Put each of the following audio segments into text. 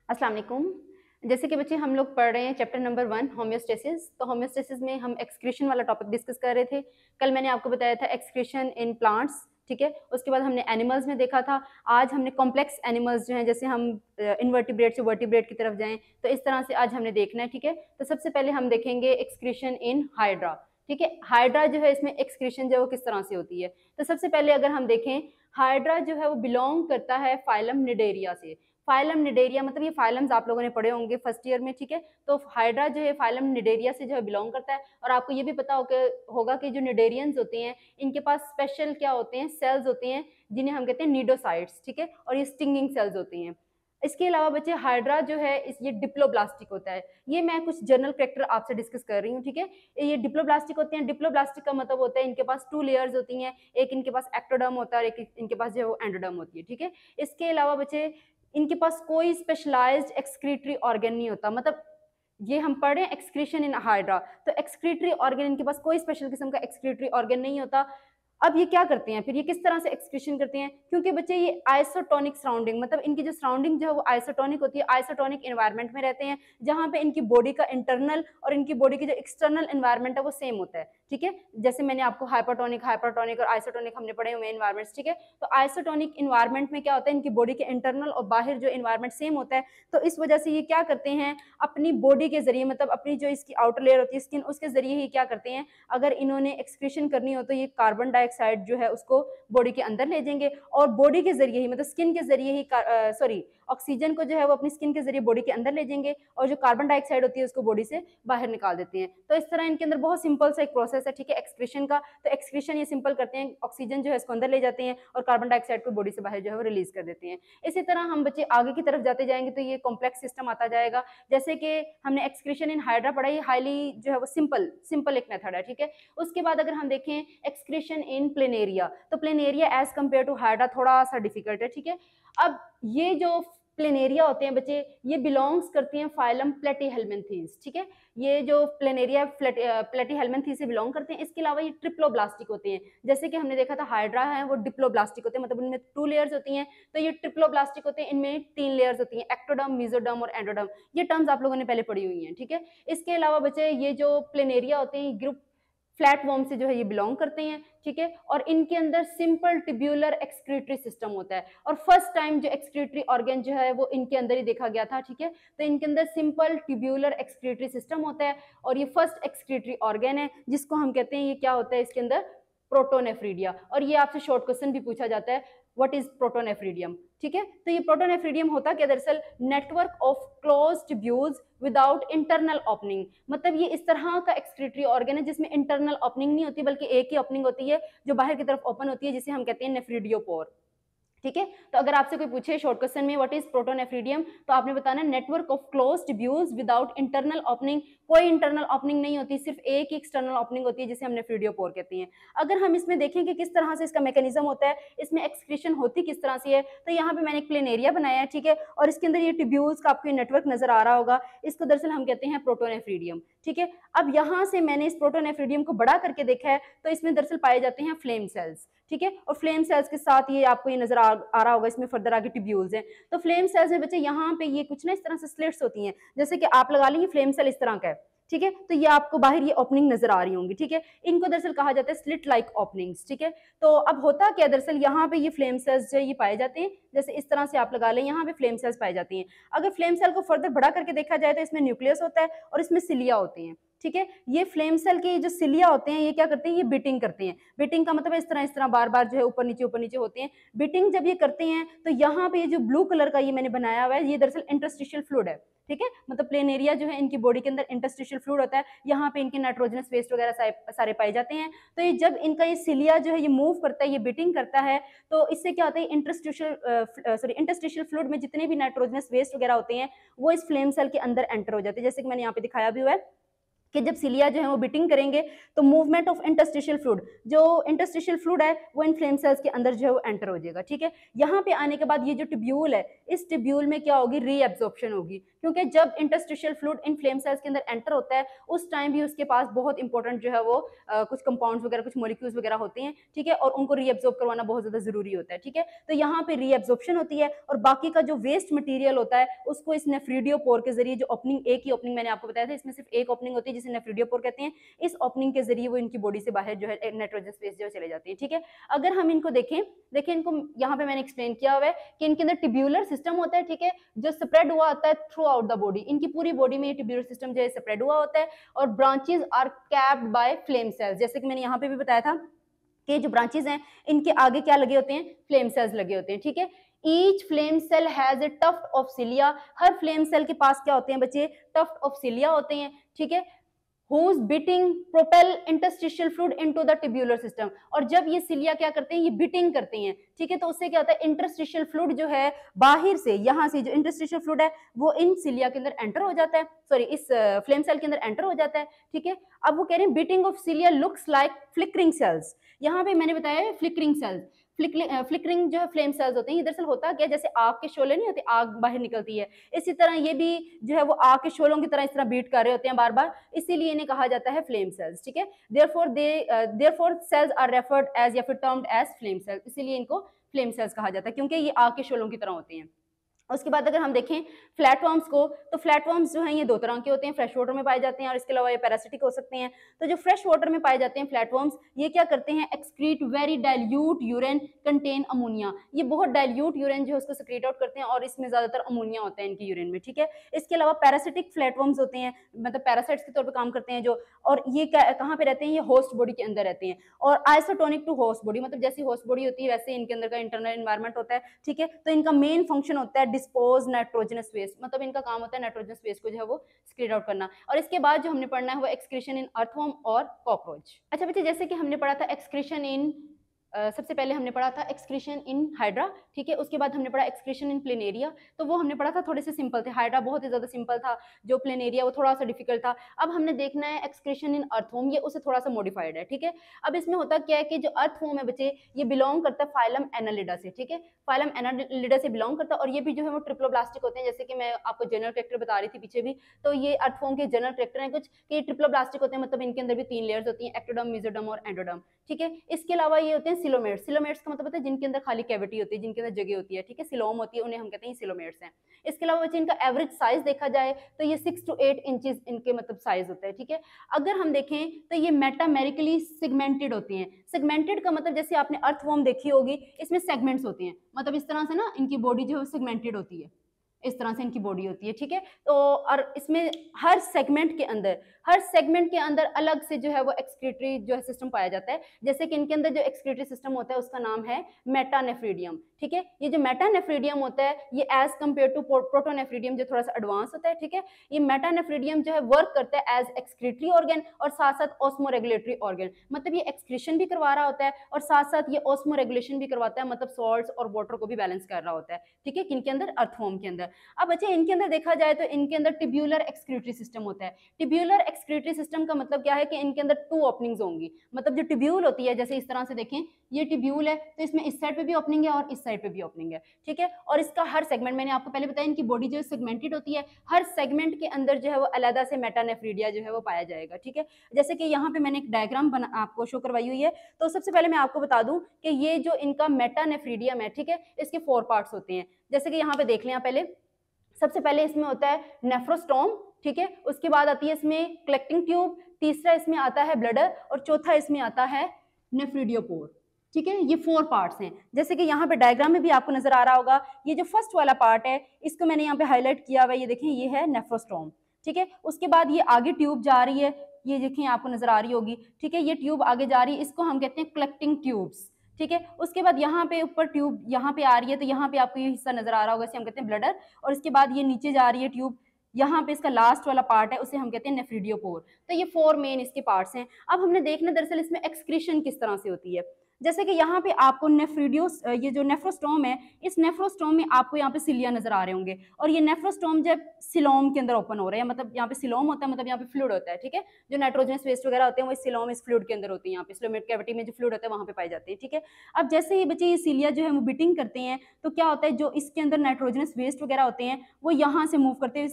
अस्सलाम वालेकुम। जैसे कि बच्चे हम लोग पढ़ रहे हैं चैप्टर नंबर 1 होमियोस्टेसिस। तो होमियोस्टेसिस में हम एक्सक्रीशन वाला टॉपिक डिस्कस कर रहे थे। कल मैंने आपको बताया था एक्सक्रीशन इन प्लांट्स, ठीक है। उसके बाद हमने एनिमल्स में देखा था। आज हमने कॉम्प्लेक्स एनिमल्स जो हैं, जैसे हम इनवर्टिब्रेट से वर्टिब्रेट की तरफ जाएं, तो इस तरह से आज हमने देखना है, ठीक है। तो सबसे पहले हम देखेंगे एक्सक्रीशन इन हाइड्रा, ठीक है। हाइड्रा जो है इसमें एक्सक्रीशन जो है वो किस तरह से होती है। तो सबसे पहले अगर हम देखें, हाइड्रा जो है वो बिलोंग करता है फाइलम निडेरिया से। फाइलम निडेरिया मतलब ये फाइलम्स आप लोगों ने पढ़े होंगे फर्स्ट ईयर में, ठीक है। तो हाइड्रा जो है फाइलम निडेरिया से जो है बिलोंग करता है। और आपको ये भी पता होगा कि जो निडेरियंस होते हैं इनके पास स्पेशल क्या होते हैं, सेल्स होते हैं जिन्हें हम कहते हैं नीडोसाइट्स, ठीक है। और ये स्टिंगिंग सेल्स होती हैं। इसके अलावा बच्चे हाइड्रा जो है ये डिप्लोब्लास्टिक होता है। ये मैं कुछ जनरल कैरेक्टर आपसे डिस्कस कर रही हूँ, ठीक है। ये डिप्लोब्लास्टिक होते हैं। डिप्लोब्लास्टिक का मतलब होता है इनके पास 2 लेयर्स होती हैं। एक इनके पास एक्टोडर्म होता है और एक इनके पास जो है वो एंडोडर्म होती है, ठीक है। इसके अलावा बच्चे इनके पास कोई स्पेशलाइज्ड एक्सक्रीटरी ऑर्गन नहीं होता। मतलब ये हम पढ़ रहे हैं एक्सक्रीशन इन हाइड्रा, तो एक्सक्रीटरी ऑर्गन इनके पास कोई स्पेशल किस्म का एक्सक्रीटरी ऑर्गन नहीं होता। अब ये क्या करते हैं, फिर ये किस तरह से एक्सक्रीशन करते हैं, क्योंकि बच्चे ये आइसोटोनिक सराउंडिंग, मतलब इनकी जो सराउंडिंग जो है वो आइसोटोनिक होती है। आइसोटोनिक एनवायरनमेंट में रहते हैं जहां पे इनकी बॉडी का इंटरनल और इनकी बॉडी की जो एक्सटर्नल एनवायरनमेंट है वो सेम होता है, ठीक है। जैसे मैंने आपको हाइपरटोनिक हाइपरटोनिक और आइसोटोनिक हमने पढ़े हुए एनवायरमेंट्स, ठीक है। तो आइसोटोनिक एनवायरनमेंट में क्या होता है, इनकी बॉडी के इंटरनल और बाहर जो एनवायरनमेंट सेम होता है। तो इस वजह से ये क्या करते हैं, अपनी बॉडी के जरिए, मतलब अपनी जो इसकी आउटर लेयर होती है स्किन, उसके जरिए ही क्या करते हैं, अगर इन्होंने एक्सक्रीशन करनी हो तो ये कार्बन डाइऑक्साइड जो है उसको बॉडी के अंदर ले जाएंगे और बॉडी के जरिए ही, मतलब स्किन के जरिए ही सॉरी ऑक्सीजन को जो है वो अपनी स्किन के जरिए बॉडी के अंदर ले जाएंगे और जो कार्बन डाइऑक्साइड होती है उसको बॉडी से बाहर निकाल देते हैं। तो इस तरह इनके अंदर बहुत सिंपल सा एक प्रोसेस है, ठीक है, एक्सक्रीशन का। तो एक्सक्रीशन ये सिंपल करते हैं, ऑक्सीजन जो है इसको अंदर ले जाते हैं और कार्बन डाइऑक्साइड को बॉडी से बाहर जो है वो रिलीज कर देते हैं। इसी तरह हम बच्चे आगे की तरफ जाते जाएंगे तो ये कॉम्प्लेक्स सिस्टम आता जाएगा। जैसे कि हमने एक्सक्रीशन इन हाइड्रा पढ़ा, ये हाईली जो है वो सिंपल एक मेथड है, ठीक है। उसके बाद अगर हम देखें एक्सक्रीशन इन प्लेनेरिया, तो planaria as compare to hydra थोड़ा सा डिफिकल्ट है, ठीक है। अब ये जो प्लेनेरिया होते हैं बच्चे, ये बिलोंग्स करती हैं फाइलम प्लेटीहेल्मिन्थीज, ठीक है। ये जो प्लेनेरिया प्लेटीहेल्मिन्थीज से बिलोंग करते हैं। इसके अलावा ये ट्रिप्लोब्लास्टिक होते हैं। जैसे कि हमने देखा था हाइड्रा है वो डिप्लोब्लास्टिक होते हैं, मतलब उनमें 2 लेयर्स होती हैं। तो ये ट्रिप्लोब्लास्टिक होते हैं, इनमें 3 लेयर्स होती हैं, एक्टोडर्म, मेसोडर्म और एंडोडर्म। ये टर्म्स आप लोगों ने पहले पढ़ी हुई हैं, ठीक है। इसके अलावा बच्चे ये जो प्लेनेरिया होते हैं ग्रुप फ्लैट वॉर्म से जो है ये बिलोंग करते हैं, ठीक है। और इनके अंदर सिंपल ट्यूब्यूलर एक्सक्रीटरी सिस्टम होता है और फर्स्ट टाइम जो एक्सक्रीटरी ऑर्गन जो है वो इनके अंदर ही देखा गया था, ठीक है। तो इनके अंदर सिंपल ट्यूब्यूलर एक्सक्रीटरी सिस्टम होता है और ये फर्स्ट एक्सक्रीटरी ऑर्गन है जिसको हम कहते हैं, ये क्या होता है इसके अंदर, प्रोटोनेफ्रीडिया। और ये आपसे शॉर्ट क्वेश्चन भी पूछा जाता है, व्हाट इज प्रोटोनेफ्रीडियम, ठीक है। तो ये प्रोटोनेफ्रीडियम होता क्या, दरअसल network of close tubules without internal opening. मतलब ये इस तरह का एक्सक्रीटरी ऑर्गन है जिसमें इंटरनल ओपनिंग नहीं होती बल्कि एक ही ओपनिंग होती है जो बाहर की तरफ ओपन होती है, जिसे हम कहते हैं नेफ्रीडियोपोर, ठीक है। तो अगर आपसे कोई पूछे शॉर्ट क्वेश्चन में व्हाट इज प्रोटोनेफ्रीडियम, तो आपने बताना network of close tubules without internal opening. कोई इंटरनल ओपनिंग नहीं होती, सिर्फ एक ही एक्सटर्नल ओपनिंग होती है जिसे हम नेफ्रीडियोपोर कहते हैं। अगर हम इसमें देखें कि किस तरह से इसका मैकेनिज्म होता है, इसमें एक्सक्रीशन होती किस तरह से है, तो यहाँ पे मैंने एक प्लेनेरिया बनाया है, ठीक है। और इसके अंदर ये ट्यूब्यूल्स का आपको नेटवर्क नजर आ रहा होगा, इसको दरअसल हम कहते हैं प्रोटोनेफ्रीडियम, ठीक है। अब यहाँ से मैंने इस प्रोटोनेफ्रीडियम को बड़ा करके देखा है, तो इसमें दरअसल पाए जाते हैं फ्लेम सेल्स, ठीक है। और फ्लेम सेल्स के साथ ये आपको ये नजर आ रहा होगा, इसमें फर्दर आगे ट्यूब्यूल्स हैं। तो फ्लेम सेल्स में बच्चे यहाँ पे ये कुछ ना इस तरह से स्लिट्स होती हैं, जैसे कि आप लगा लीजिए फ्लेम सेल इस तरह का है, ठीक है। तो ये आपको बाहर ये ओपनिंग नजर आ रही होंगी, ठीक है। इनको दरअसल कहा जाता है स्लिट लाइक ओपनिंग्स, ठीक है। तो अब होता क्या, दरअसल यहाँ पे ये फ्लेम सेल्स जो ये पाए जाते हैं, जैसे इस तरह से आप लगा लें, यहाँ पे फ्लेम सेल्स पाए जाती हैं। अगर फ्लेम सेल को फर्दर बड़ा करके देखा जाए तो इसमें न्यूक्लियस होता है और इसमें सिलिया होते हैं, ठीक है। ये फ्लेम सेल के जो सिलिया होते हैं ये क्या करते हैं, ये बीटिंग करते हैं। बीटिंग का मतलब इस तरह बार बार जो है ऊपर नीचे होते हैं। बीटिंग जब ये करते हैं तो यहाँ पे ये जो ब्लू कलर का ये मैंने बनाया हुआ है, ये दरअसल इंटरस्टिशियल फ्लूइड है, ठीक है। मतलब प्लेन एरिया जो है इनकी बॉडी के अंदर इंटरस्टिशियल फ्लूइड होता है, यहाँ पे इनके नाइट्रोजनस वेस्ट वगैरह सारे पाए जाते हैं। तो ये जब इनका ये सिलिया जो है ये मूव करता है, ये बीटिंग करता है, तो इससे क्या होता है, इंटरस्टिशियल फ्लूइड में जितने भी नाइट्रोजनस वेस्ट वगैरह होते हैं वो इस फ्लेम सेल के अंदर एंटर हो जाते हैं, जैसे कि मैंने यहाँ पे दिखाया भी हुआ है कि जब सिलिया जो है वो बिटिंग करेंगे तो मूवमेंट ऑफ इंटरस्टिशियल फ्लूइड, जो इंटरस्टिशियल फ्लूइड है वो इन फ्लेम सेल्स के अंदर जो है वो एंटर हो जाएगा, ठीक है। यहाँ पे आने के बाद ये जो ट्यूब्यूल है, इस ट्यूब्यूल में क्या होगी, रीएब्जॉर्प्शन होगी, क्योंकि जब interstitial fluid in flame cells के अंदर एंटर होता है उस टाइम भी उसके पास बहुत इंपॉर्टेंट जो है वो कुछ कंपाउंड्स वगैरह, कुछ मॉलिक्यूल्स वगैरह होते हैं, ठीक है, और उनको रीएब्जॉर्ब करवाना बहुत ज्यादा जरूरी होता है, ठीक है। तो यहाँ पे रीएब्जॉर्प्शन होती है और बाकी का जो वेस्ट मटेरियल होता है उसको इस नेफ्रिडियोपोर के जरिए, जो ओपनिंग, एक ही ओपनिंग मैंने आपको बताया था, इसमें सिर्फ एक ओपनिंग होती है जिसे नेफ्रिडियोपोर कहते हैं, इस ओपनिंग के जरिए वो इनकी बॉडी से बाहर जो है नाइट्रोजन स्पेस जो चले जाती है, ठीक है। अगर हम इनको देखें, देखिए इनको यहाँ पे मैंने एक्सप्लेन किया हुआ है कि इनके अंदर ट्यूब्यूलर सिस्टम होता है, ठीक है, जो स्प्रेड हुआ होता है थ्रू आउट द बॉडी, इनकी पूरी बॉडी में ये ट्यूब्यूलर सिस्टम जो है स्प्रेड हुआ होता है, और branches are capped by flame cells, जैसे कि मैंने यहाँ पे भी बताया था कि जो ब्रांचेस हैं इनके आगे क्या लगे होते हैं, फ्लेम सेल्स लगे होते हैं, ठीक है। Each flame cell has a tuft of cilia, हर फ्लेम सेल के पास क्या होते हैं बच्चे, टफ्ट ऑफ सिलिया होते हैं, ठीक है, whose biting propel interstitial fluid into the tubular system, और जब ये सिलिया क्या करते हैं, ये बिटिंग करते हैं, ठीक है, तो उससे क्या होता है, इंटरस्टिशियल फ्लूइड जो है बाहर से, यहाँ से जो इंटरस्टिशियल फ्लूइड है वो इन सिलिया के अंदर एंटर हो जाता है, सॉरी इस फ्लेम सेल के अंदर एंटर हो जाता है, ठीक है। अब वो कह रहे हैं beating of cilia looks like flickering cells, यहाँ पे मैंने बताया है फ्लिकरिंग सेल्स, फ्लिकरिंग जो है फ्लेम सेल्स होते हैं, दरअसल होता क्या, जैसे आग के शोले नहीं होते, आग बाहर निकलती है, इसी तरह ये भी जो है वो आग के शोलों की तरह इस तरह बीट कर रहे होते हैं बार बार, इसीलिए इन्हें कहा जाता है फ्लेम सेल्स, ठीक है। Therefore cells are referred as या फिर टर्म्ड एज फ्लेम सेल्स, इसीलिए इनको फ्लेम सेल्स कहा जाता है क्योंकि ये आग के शोलों की तरह होते हैं। उसके बाद अगर हम देखें फ्लैटवर्म्स को, तो फ्लैटवर्म्स जो हैं ये दो तरह के होते हैं, फ्रेश वाटर में पाए जाते हैं और इसके अलावा ये पैरासिटिक हो सकते हैं। तो जो फ्रेश वाटर में पाए जाते हैं फ्लैटवर्म्स, ये क्या करते हैं, excrete very dilute urine contain ammonia, ये बहुत डाइल्यूट यूरिन जो है उसको सक्रीट आउट करते हैं और इसमें ज्यादातर अमोनिया होता है इनके यूरिन में, ठीक है। इसके अलावा पैरासिटिक फ्लैटवर्म्स होते हैं, मतलब पैरासाइट्स के तौर पर काम करते हैं जो, और ये कहाँ पे रहते हैं, ये होस्ट बॉडी के अंदर रहते हैं, और आइसोटोनिक टू होस्ट बॉडी, मतलब जैसी होस्ट बॉडी होती है वैसे इनके अंदर का इंटरनल एनवायरनमेंट होता है, ठीक है। तो इनका मेन फंक्शन होता है डिस्पोज नाइट्रोजनस वेस्ट, मतलब इनका काम होता है नाइट्रोजनस वेस्ट को जो है वो स्क्रीड आउट करना। और इसके बाद जो हमने पढ़ना है वो एक्सक्रीशन इन अर्थवर्म और कॉकरोच। अच्छा बच्चे, जैसे कि हमने पढ़ा था एक्सक्रीशन इन सबसे पहले हमने पढ़ा था एक्सक्रीशन इन हाइड्रा, ठीक है, उसके बाद हमने पढ़ा एक्सक्रीशन इन प्लेनेरिया, तो वो हमने पढ़ा था थोड़े से सिंपल थे, हाइड्रा बहुत ही ज्यादा सिंपल था, जो प्लेनेरिया वो थोड़ा सा डिफिकल्ट था। अब हमने देखना है एक्सक्रीशन इन अर्थवर्म, ये उससे थोड़ा सा मॉडिफाइड है, ठीक है। अब इसमें होता क्या है कि जो अर्थवर्म है बच्चे, ये बिलोंग करता है फाइलम एनालिडा से, ठीक है, फाइलम एनालिडा से बिलोंग करता है, और ये भी जो है वो ट्रिप्लोब्लास्टिक होते हैं, जैसे कि मैं आपको जनरल कैरेक्टर बता रही थी पीछे भी, तो ये अर्थवर्म के जनरल कैरेक्टर हैं कुछ कि ट्रिप्लोब्लास्टिक होते हैं, मतलब इनके अंदर भी 3 लेयर्स होती हैं, एक्टोडर्म, मेसोडर्म और एंडोडर्म, ठीक है। इसके अलावा ये होते हैं सिलोमेट्स, सिलोमेट्स का मतलब होता है जिनके अंदर खाली कैविटी होती है, जिनके अंदर जगह होती है, ठीक है, सिलोम होती है, उन्हें हम कहते हैं सिलोमेट्स हैं। इसके अलावा बच्चे इनका एवरेज साइज देखा जाए तो ये 6 to 8 इंचेस इनके मतलब साइज होता है, ठीक है। अगर हम देखें तो ये मेटामेरिकली सेगमेंटेड होती हैं, सेगमेंटेड का मतलब जैसे आपने अर्थवर्म देखी होगी, इसमें सेगमेंट्स होते हैं, मतलब इस तरह से ना इनकी बॉडी जो है सेगमेंटेड होती है, इस तरह से इनकी बॉडी होती है, ठीक है। तो और इसमें हर सेगमेंट के अंदर अलग से जो है वो एक्सक्रीटरी जो है सिस्टम पाया जाता है, जैसे कि इनके अंदर जो एक्सक्रीटरी सिस्टम होता है उसका नाम है मेटानेफ्रीडियम, ठीक है। ये जो मेटानेफ्रीडियम होता है ये एज कम्पेयर टू प्रोटोनेफ्रीडियम जो थोड़ा सा एडवांस होता है, ठीक है। ये मेटानेफ्रीडियम जो है वर्क करता है एज एक्सक्रीटरी ऑर्गन और साथ साथ ऑस्मो रेगुलेटरी ऑर्गन, मतलब ये एक्सक्रीशन भी करवा रहा होता है और साथ साथ ये ऑस्मो रेगुलेशन भी करवाता है, मतलब सॉल्ट्स और वाटर को भी बैलेंस कर रहा होता है, ठीक है, किनके अंदर, अर्थवर्म के अंदर। अब बच्चे इनके अंदर देखा जाए तो इनके अंदर ट्यूब्यूलर एक्सक्रीटरी सिस्टम होता है। ट्यूब्यूलर एक्सक्रीटरी सिस्टम का मतलब क्या है कि इनके अंदर 2 ओपनिंग्स होंगी, मतलब जो ट्यूब्यूल होती है, जैसे इस तरह से देखें ये ट्यूब्यूल है तो इसमें इस साइड पे भी ओपनिंग है और इस साइड पे भी ओपनिंग है, ठीक है। और इसका हर सेगमेंट, मैंने आपको पहले बताया इनकी बॉडी जो है सेगमेंटेड होती है, हर सेगमेंट के अंदर जो है वो अलग से मेटानेफ्रीडिया जो है वो पाया जाएगा, ठीक है। जैसे कि यहाँ पे मैंने एक डायग्राम आपको शो करवाई हुई है, तो सबसे पहले मैं आपको बता दूं कि ये जो इनका मेटानेफ्रीडियम है, ठीक है, इसके 4 पार्ट्स होते हैं, जैसे कि यहाँ पे देख लें पहले। सबसे पहले इसमें होता है नेफ्रोस्टोम, ठीक है, उसके बाद आती है इसमें कलेक्टिंग ट्यूब, तीसरा इसमें आता है ब्लडर और चौथा इसमें आता है नेफ्रिडियोपोर, ठीक है। ये 4 पार्ट्स हैं, जैसे कि यहाँ पे डायग्राम में भी आपको नजर आ रहा होगा। ये जो फर्स्ट वाला पार्ट है इसको मैंने यहाँ पे हाईलाइट किया हुआ है, ये देखें ये है नेफ्रोस्टोम, ठीक है। उसके बाद ये आगे ट्यूब जा रही है, ये देखें आपको नजर आ रही होगी, ठीक है, ये ट्यूब आगे जा रही है, इसको हम कहते हैं कलेक्टिंग ट्यूब्स, ठीक है। उसके बाद यहाँ पे ऊपर ट्यूब यहाँ पे आ रही है, तो यहाँ पे आपको ये हिस्सा नजर आ रहा होगा, इसे हम कहते हैं ब्लडर, और इसके बाद ये नीचे जा रही है ट्यूब, यहाँ पे इसका लास्ट वाला पार्ट है उसे हम कहते हैं नेफ्रिडियोपोर। तो ये 4 मेन इसके पार्ट्स हैं। अब हमने देखना दरअसल इसमें एक्सक्रीशन किस तरह से होती है। जैसे कि यहाँ पे आपको नेफ्रिडियोस, ये जो नेफ्रोस्टोम है, इस नेफ्रोस्टोम में आपको यहाँ पे सिलिया नजर आ रहे होंगे, और ये नेफ्रोस्टोम जब सिलोम के अंदर ओपन हो रहे हैं, मतलब यहाँ पे सिलोम होता है, मतलब यहाँ पे फ्लूइड होता है, ठीक है। जो नाइट्रोजनस वेस्ट वगैरह होते हैं वो इस सिलोम, इस फ्लूइड के अंदर होती है, यहाँ पे सिलोमेट कैविटी में जो फ्लूइड होता है वहाँ पे पाए जाते हैं, ठीक है। अब जैसे ही बच्चे ये सिलिया जो है वो बिटिंग करते हैं, तो क्या होता है, जो इसके अंदर नाइट्रोजनस वेस्ट वगैरह होते हैं वो यहाँ से मूव करते हैं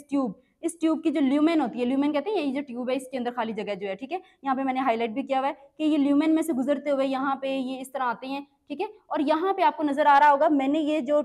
इस ट्यूब की जो ल्यूमेन होती है, ल्यूमेन कहते हैं ये जो ट्यूब है, इसके अंदर खाली जगह जो है, ठीक है, यहाँ पे मैंने हाईलाइट भी किया हुआ है कि ये ल्यूमेन में से गुजरते हुए यहाँ पे ये इस तरह आते हैं, ठीक है। और यहाँ पे आपको नजर आ रहा होगा, मैंने ये जो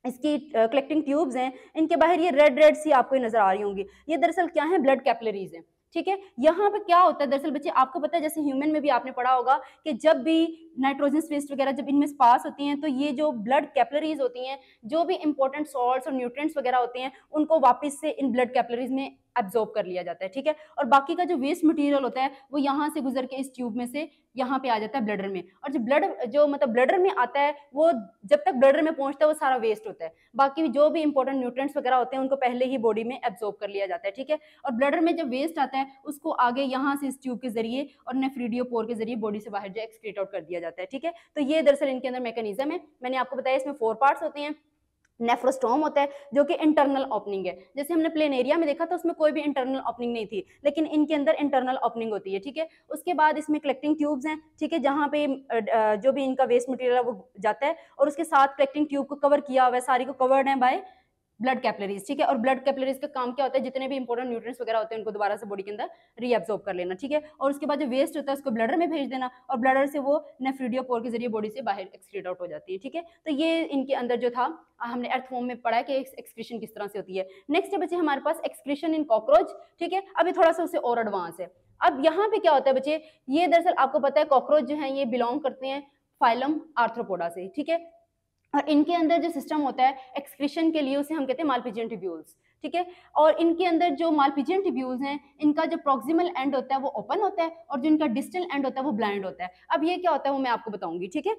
इसकी कलेक्टिंग ट्यूब्स हैं, इनके बाहर ये रेड सी आपको नजर आ रही होंगी, ये दरअसल क्या है, ब्लड कैपिलरीज हैं, ठीक है। यहाँ पे क्या होता है दरअसल बच्चे, आपको पता है जैसे ह्यूमन में भी आपने पढ़ा होगा कि जब भी नाइट्रोजनस वेस्ट वगैरह जब इनमें पास होती हैं, तो ये जो ब्लड कैपिलरीज होती हैं, जो भी इंपॉर्टेंट सॉल्ट्स और न्यूट्रिएंट्स वगैरह होते हैं, उनको वापस से इन ब्लड कैपिलरीज में एब्जॉर्ब कर लिया जाता है, ठीक है। और बाकी का जो वेस्ट मटेरियल होता है वो यहाँ से गुजर के इस ट्यूब में से यहाँ पे आ जाता है ब्लडर में, और जो मतलब ब्लडर में आता है, वो जब तक ब्लडर में पहुंचता है वो सारा वेस्ट होता है, बाकी जो भी इंपॉर्टेंट न्यूट्रिएंट्स वगैरह होते हैं उनको पहले ही बॉडी में एब्जॉर्ब कर लिया जाता है, ठीक है। और ब्लडर में जब वेस्ट आता है उसको आगे यहाँ से इस ट्यूब के जरिए और नेफ्रिडियोपोर के जरिए बॉडी से बाहर जो एक्सक्रीट आउट कर दिया जाता है, ठीक है। तो ये दरअसल इनके अंदर मैकेनिज्म है। मैंने आपको बताया इसमें 4 पार्ट्स होते हैं। नेफ्रोस्टोम होता है जो कि इंटरनल ओपनिंग है, जैसे हमने प्लेन एरिया में देखा था उसमें कोई भी इंटरनल ओपनिंग नहीं थी, लेकिन इनके अंदर इंटरनल ओपनिंग होती है, ठीक है। उसके बाद इसमें कलेक्टिंग ट्यूब्स हैं, ठीक है, जहाँ पे जो भी इनका वेस्ट मटेरियल है वो जाता है, और उसके साथ कलेक्टिंग ट्यूब को कवर किया हुआ है, सारी को कवर्ड है बाय ब्लड कैपिलरीज, ठीक है। और ब्लड कैपिलरीज का काम क्या होता है, जितने भी इंपॉर्टेंट न्यूट्रिएंट्स वगैरह होते हैं उनको दोबारा से बॉडी के अंदर रीअब्सॉर्ब कर लेना, ठीक है। और उसके बाद जो वेस्ट होता है उसको ब्लडर में भेज देना, और ब्लडर से वो नेफ्रिडियोपोर के जरिए बॉडी से बाहर एक्सक्रीट आउट हो जाती है, ठीक है। तो ये इनके अंदर जो था हमने अर्थवॉर्म में पढ़ा है कि एक्सक्रीशन किस तरह से होती है। नेक्स्ट है बच्चे हमारे पास एक्सक्रीशन इन कॉकरोच, ठीक है। अभी थोड़ा सा उससे और एडवांस है। अब यहाँ पे क्या होता है बच्चे, ये दरअसल आपको पता है कॉकरोच जो है ये बिलोंग करते हैं फाइलम आर्थ्रोपोडा से, ठीक है। और इनके अंदर जो सिस्टम होता है एक्सक्रीशन के लिए उसे हम कहते हैं मालपिजियन ट्यूब्यूल्स, ठीक है। और इनके अंदर जो मालपिजियन ट्यूब्यूल्स हैं, इनका जो प्रॉक्सिमल एंड होता है वो ओपन होता है, और जो इनका डिस्टल एंड होता है वो ब्लाइंड होता है। अब ये क्या होता है वो मैं आपको बताऊंगी, ठीक है।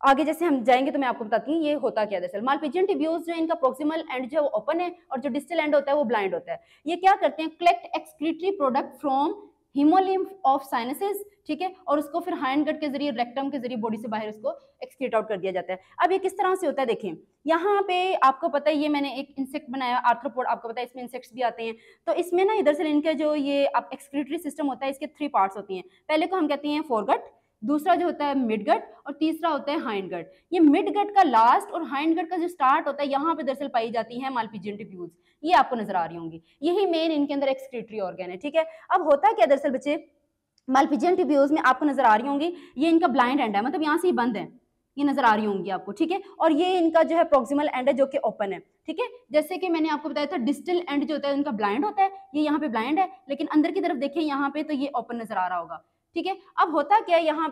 आगे जैसे हम जाएंगे तो मैं आपको बताती हूँ ये होता क्या है। दरअसल मालपिजियन ट्यूब्यूल्स जो है इनका प्रॉक्सिमल एंड जो है वो ओपन है, और जो डिस्टल एंड होता है वो ब्लाइंड होता है। ये क्या करते हैं, collect excretory product from haemolymph of sinuses, ठीक है, और उसको फिर हाइंड गट के जरिए, रेक्टम के जरिए बॉडी से बाहर उसको एक्सक्रीट आउट कर दिया जाता है। अब ये किस तरह से होता है देखें, यहाँ पे आपको पता है ये मैंने एक इंसेक्ट बनाया आर्थ्रोपोड, आपको पता है इसमें इंसेक्ट्स भी आते हैं। तो इसमें ना इधर से इनका जो ये आप एक्सक्रीटरी सिस्टम होता है इसके 3 पार्ट्स होती हैं। पहले को हम कहते हैं फोरगट, दूसरा जो होता है मिड गट, और तीसरा होता है हाइंड गट। ये मिड गट का लास्ट और हाइंड गट का जो स्टार्ट होता है यहाँ पे दरअसल पाई जाती है मालपिजियन ट्यूब्यूल्स, ये आपको नजर आ रही होंगी। यही मेन इनके अंदर एक्सक्रीटरी ऑर्गन है, ठीक है। अब होता क्या दरअसल बच्चे, मालपिजियन ट्यूब्यूल्स में आपको नजर आ रही होंगी, ये इनका ब्लाइंड एंड है, मतलब यहाँ से ही बंद है, ये नजर आ रही होंगी आपको, ठीक है। और ये इनका जो है प्रॉक्सिमल एंड है जो कि ओपन है, ठीक है। जैसे कि मैंने आपको बताया था डिस्टल एंड जो होता है उनका ब्लाइंड होता है, ये यहाँ पे ब्लाइंड है, लेकिन अंदर की तरफ देखें यहाँ पे तो ये ओपन नजर आ रहा होगा, ठीक है। अब होता क्या है, यहाँ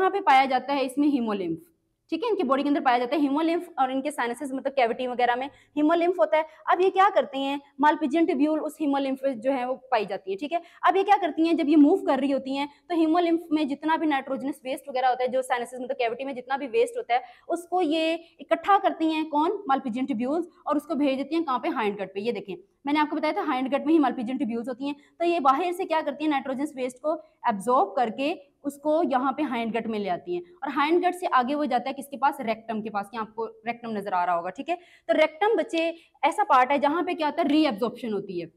पे पाया जाता है इसमें हीमोलिम्फ, ठीक है, इनकी बॉडी के अंदर पाया जाता है हीमोलिम्फ, और इनके साइनसेस मतलब कैविटी वगैरह में हीमोलिम्फ होता है। अब ये क्या करते हैं, मालपिजियन ट्यूब्यूल उस हीमोलिम्फ जो है वो पाई जाती है, ठीक है। अब ये क्या करती हैं, जब ये मूव कर रही होती हैं तो हीमोलिम्फ में जितना भी नाइट्रोजनस वेस्ट वगैरह होता है, जो साइनसेस मतलब कैविटी में जितना भी वेस्ट होता है, उसको ये इकट्ठा करती हैं, कौन, मालपिजियन ट्यूब्यूल्स, और उसको भेज देती हैं कहाँ पे, हाइंड गट पे। ये देखें मैंने आपको बताया था हाइंड गट में ही मालपिजियन ट्यूब्यूल्स होती हैं। तो ये बाहर से क्या करती है, नाइट्रोजनस वेस्ट को एब्जॉर्ब करके उसको यहाँ पे हाइंड गट में ले आती हैं, और हाइंड गट से आगे वो जाता है किसके पास, रेक्टम के पास। यहाँ आपको रेक्टम नजर आ रहा होगा, ठीक है। तो रेक्टम बच्चे ऐसा पार्ट है जहाँ पे क्या होता है, रीएब्जॉर्प्शन होती है।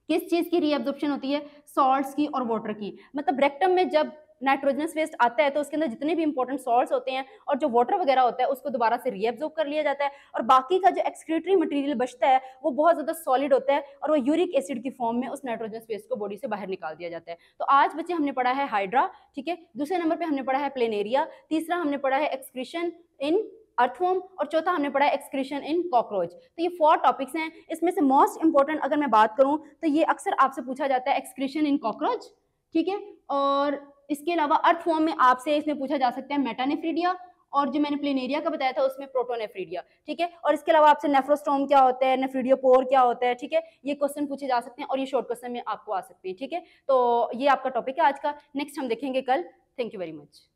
किस चीज की रीएब्जॉर्प्शन होती है, सॉल्ट्स की और वाटर की। मतलब रेक्टम में जब नाइट्रोजनस वेस्ट आता है तो उसके अंदर जितने भी इंपॉर्टेंट सॉल्ट्स होते हैं और जो वाटर वगैरह होता है उसको दोबारा से रीएब्जॉर्ब कर लिया जाता है, और बाकी का जो एक्सक्रीटरी मटेरियल बचता है वो बहुत ज्यादा सॉलिड होता है, और वो यूरिक एसिड की फॉर्म में उस नाइट्रोजनस वेस्ट को बॉडी से बाहर निकाल दिया जाता है। तो आज बच्चे हमने पढ़ा है हाइड्रा, ठीक है, दूसरे नंबर पे हमने पढ़ा है प्लेनेरिया, तीसरा हमने पढ़ा है एक्सक्रीशन इन अर्थवॉर्म, और चौथा हमने पढ़ा है एक्सक्रीशन इन कॉकरोच। तो ये 4 टॉपिक्स हैं। इसमें से मोस्ट इंपॉर्टेंट अगर मैं बात करूं तो ये अक्सर आपसे पूछा जाता है एक्सक्रीशन इन कॉकरोच, ठीक है। और इसके अलावा अर्थवॉर्म में आपसे इसमें पूछा जा सकता है मेटानेफ्रीडिया, और जो मैंने प्लेनेरिया का बताया था उसमें प्रोटोनेफ्रीडिया, ठीक है। और इसके अलावा आपसे नेफ्रोस्टोम क्या होता है, नेफ्रीडियोपोर क्या होता है, ठीक है, ये क्वेश्चन पूछे जा सकते हैं, और ये शॉर्ट क्वेश्चन में आपको आ सकते हैं, ठीक है। तो ये आपका टॉपिक है आज का। नेक्स्ट हम देखेंगे कल। Thank you very much.